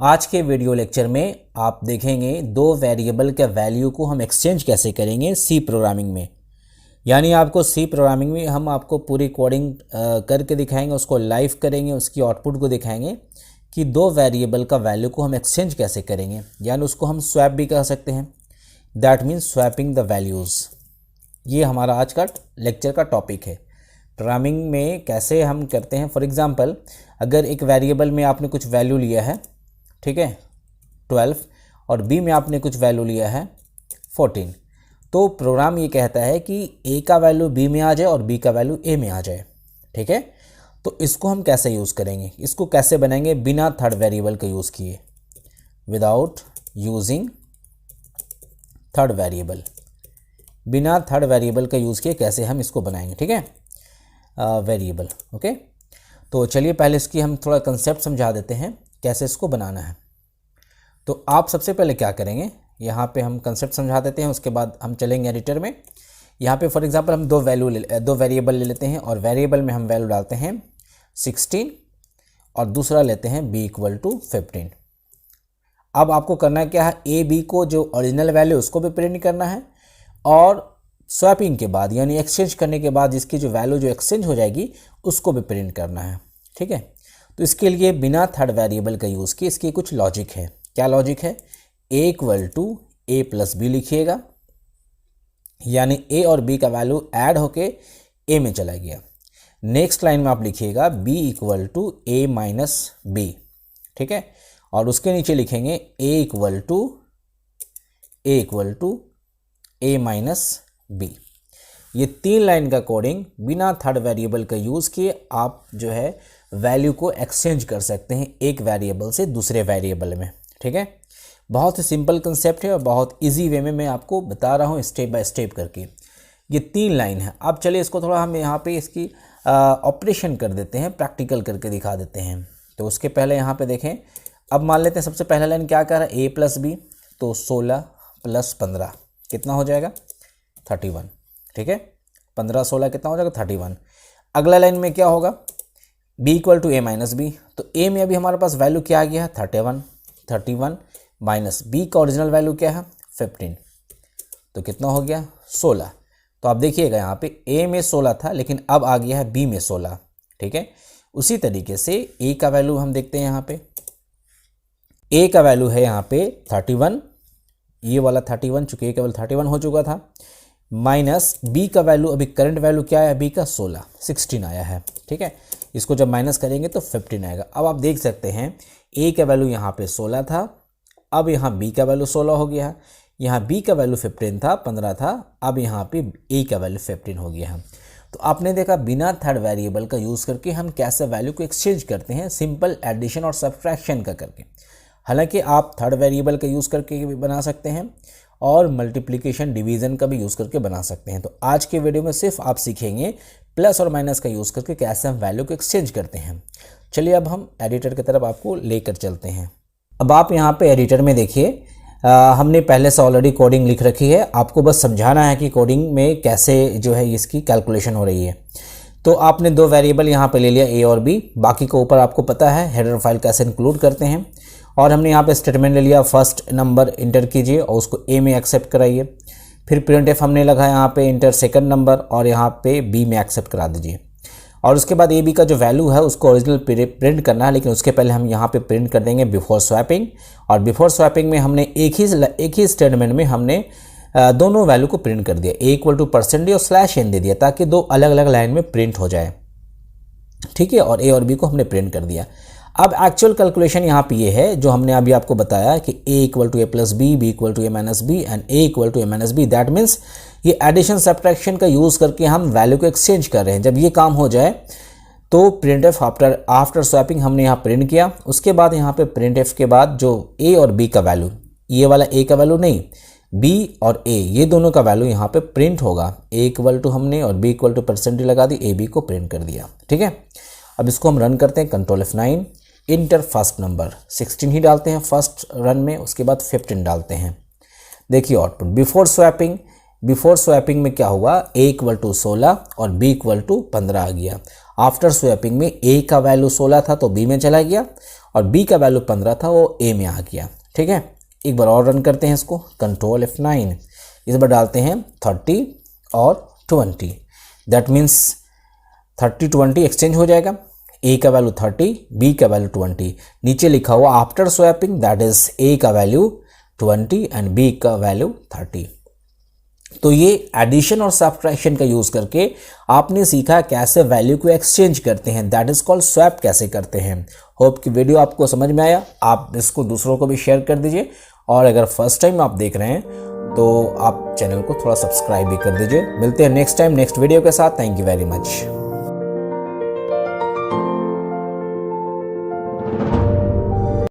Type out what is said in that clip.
आज के video lecture में आप देखेंगे दो वेरिएबल के वैल्यू को हम एक्सचेंज कैसे करेंगे सी प्रोग्रामिंग में। यानी आपको सी प्रोग्रामिंग में हम आपको पूरी कोडिंग करके दिखाएंगे, उसको लाइव करेंगे, उसकी आउटपुट को दिखाएंगे कि दो वेरिएबल का वैल्यू को हम एक्सचेंज कैसे करेंगे। यानी उसको हम स्वैप भी कह सकते हैं, that means swapping the values. ये हमारा आज का लेक्चर का टॉपिक है। प्रोग्रामिंग में कैसे हम करते हैं। फॉर एग्जांपल, अगर एक वेरिएबल में आपने कुछ वैल्यू लिया है, ठीक है 12, और बी में आपने कुछ वैल्यू लिया है 14, तो प्रोग्राम ये कहता है कि ए का वैल्यू बी में आ जाए और बी का वैल्यू ए में आ जाए। ठीक है, तो इसको हम कैसे यूज़ करेंगे, इसको कैसे बनाएंगे बिना थर्ड वेरिएबल का यूज़ किए, विदाउट यूजिंग थर्ड वेरिएबल। बिना थर्ड वेरिएबल का यूज़ किए कैसे हम इसको बनाएंगे, ठीक है, वेरिएबल। ओके, तो चलिए पहले इसकी हम थोड़ा कंसेप्ट समझा देते हैं कैसे इसको बनाना है। तो आप सबसे पहले क्या करेंगे, यहाँ पे हम कंसेप्ट समझा देते हैं, उसके बाद हम चलेंगे एडिटर में। यहाँ पे फॉर एग्जांपल हम दो वेरिएबल ले लेते हैं और वेरिएबल में हम वैल्यू डालते हैं 16 और दूसरा लेते हैं b = 15। अब आपको करना क्या है, ए बी को जो ओरिजिनल वैल्यू उसको भी प्रिंट करना है और स्वैपिंग के बाद यानी एक्सचेंज करने के बाद इसकी जो वैल्यू जो एक्सचेंज हो जाएगी उसको भी प्रिंट करना है। ठीक है, तो इसके लिए बिना थर्ड वेरिएबल का यूज़ किए इसकी कुछ लॉजिक है। क्या लॉजिक है, a = a + b लिखिएगा, यानी a और b का वैल्यू ऐड होके a में चला गया। नेक्स्ट लाइन में आप लिखिएगा b = a - b, ठीक है, और उसके नीचे लिखेंगे a = a - b। ये 3 लाइन का कोडिंग बिना थर्ड वेरिएबल का यूज़ किए आप जो है वैल्यू को एक्सचेंज कर सकते हैं एक वेरिएबल से दूसरे वेरिएबल में। ठीक है, बहुत ही सिंपल कंसेप्ट है और बहुत इजी वे में मैं आपको बता रहा हूँ स्टेप बाय स्टेप करके। ये 3 लाइन है। अब चलिए इसको थोड़ा हम यहाँ पे इसकी ऑपरेशन कर देते हैं, प्रैक्टिकल करके दिखा देते हैं। तो उसके पहले यहाँ पे देखें, अब मान लेते हैं सबसे पहला लाइन क्या कर रहा है, a + b, तो 16 + 15 कितना हो जाएगा 31। ठीक है, 15 16 कितना हो जाएगा 31। अगला लाइन में क्या होगा, b = a - b, तो a में अभी हमारे पास वैल्यू क्या आ गया है 31 माइनस b का ओरिजिनल वैल्यू क्या है 15, तो कितना हो गया 16। तो आप देखिएगा यहाँ पे a में 16 था लेकिन अब आ गया है b में 16। ठीक है, उसी तरीके से a का वैल्यू हम देखते हैं, यहाँ पे a का वैल्यू है यहाँ पे 31, ये वाला 31 चूँकि a का वैल्यू 31 हो चुका था, माइनस b का वैल्यू अभी करंट वैल्यू क्या है b का 16 आया है। ठीक है, इसको जब माइनस करेंगे तो 15 आएगा। अब आप देख सकते हैं a का वैल्यू यहाँ पे 16 था, अब यहाँ b का वैल्यू 16 हो गया है, यहाँ b का वैल्यू 15 था, अब यहाँ पे a का वैल्यू 15 हो गया है। तो आपने देखा बिना थर्ड वेरिएबल का यूज़ करके हम कैसे वैल्यू को एक्सचेंज करते हैं, सिंपल एडिशन और सब्ट्रैक्शन का करके। हालांकि आप थर्ड वेरिएबल का यूज़ करके भी बना सकते हैं और मल्टीप्लिकेशन डिवीज़न का भी यूज़ करके बना सकते हैं। तो आज के वीडियो में सिर्फ आप सीखेंगे प्लस और माइनस का यूज़ करके कैसे हम वैल्यू को एक्सचेंज करते हैं। चलिए अब हम एडिटर की तरफ आपको लेकर चलते हैं। अब आप यहाँ पे एडिटर में देखिए, हमने पहले से ऑलरेडी कोडिंग लिख रखी है, आपको बस समझाना है कि कोडिंग में कैसे जो है इसकी कैलकुलेशन हो रही है। तो आपने दो वेरिएबल यहाँ पे ले लिया a और b, बाकी को ऊपर आपको पता है हेडर फाइल कैसे इंक्लूड करते हैं। और हमने यहाँ पे स्टेटमेंट ले लिया, फर्स्ट नंबर इंटर कीजिए और उसको a में एक्सेप्ट कराइए। फिर printf हमने लगाया यहाँ पे इंटर सेकंड नंबर और यहाँ पे b में एक्सेप्ट करा दीजिए। और उसके बाद a b का जो वैल्यू है उसको ओरिजिनल प्रिंट करना है, लेकिन उसके पहले हम यहाँ पे प्रिंट कर देंगे बिफोर स्वैपिंग। और बिफोर स्वैपिंग में हमने एक ही स्टेटमेंट में हमने दोनों वैल्यू को प्रिंट कर दिया, a = % और /n दे दिया ताकि दो अलग अलग लाइन में प्रिंट हो जाए। ठीक है, और a और b को हमने प्रिंट कर दिया। अब एक्चुअल कैलकुलेशन यहाँ पे ये है जो हमने अभी आपको बताया कि a = a + b, b = a - b and a = a - b। That means ये एडिशन सब्ट्रैक्शन का यूज़ करके हम वैल्यू को एक्सचेंज कर रहे हैं। जब ये काम हो जाए तो printf आफ्टर स्वैपिंग हमने यहाँ प्रिंट किया। उसके बाद यहाँ पे printf के बाद जो a और b का वैल्यू, ये वाला a का वैल्यू नहीं, b और a ये दोनों का वैल्यू यहाँ पे प्रिंट होगा। a = हमने और b = % लगा दी, a b को प्रिंट कर दिया। ठीक है, अब इसको हम रन करते हैं, control F9, inter first number 16 ही डालते हैं फर्स्ट रन में, उसके बाद 15 डालते हैं। देखिए output before swapping before swapping में क्या हुआ, a इक्वल टू 16 और b इक्वल टू 15 आ गया। आफ्टर स्वैपिंग में a का वैल्यू 16 था तो b में चला गया और b का वैल्यू 15 था वो a में आ गया। ठीक है, एक बार और रन करते हैं इसको, कंट्रोल F9, इस बार डालते हैं 30 और 20, दैट मीन्स 30 20 एक्सचेंज हो जाएगा, a का वैल्यू 30, b का वैल्यू 20, नीचे लिखा हुआ after swapping that is a का वैल्यू 20 एंड b का वैल्यू 30। तो ये एडिशन और सब्ट्रैक्शन का यूज करके आपने सीखा कैसे वैल्यू को एक्सचेंज करते हैं, दैट इज कॉल्ड स्वैप कैसे करते हैं। होप कि वीडियो आपको समझ में आया, आप इसको दूसरों को भी शेयर कर दीजिए और अगर फर्स्ट टाइम आप देख रहे हैं तो आप चैनल को थोड़ा सब्सक्राइब भी कर दीजिए। मिलते हैं नेक्स्ट टाइम नेक्स्ट वीडियो के साथ। Thank you very much.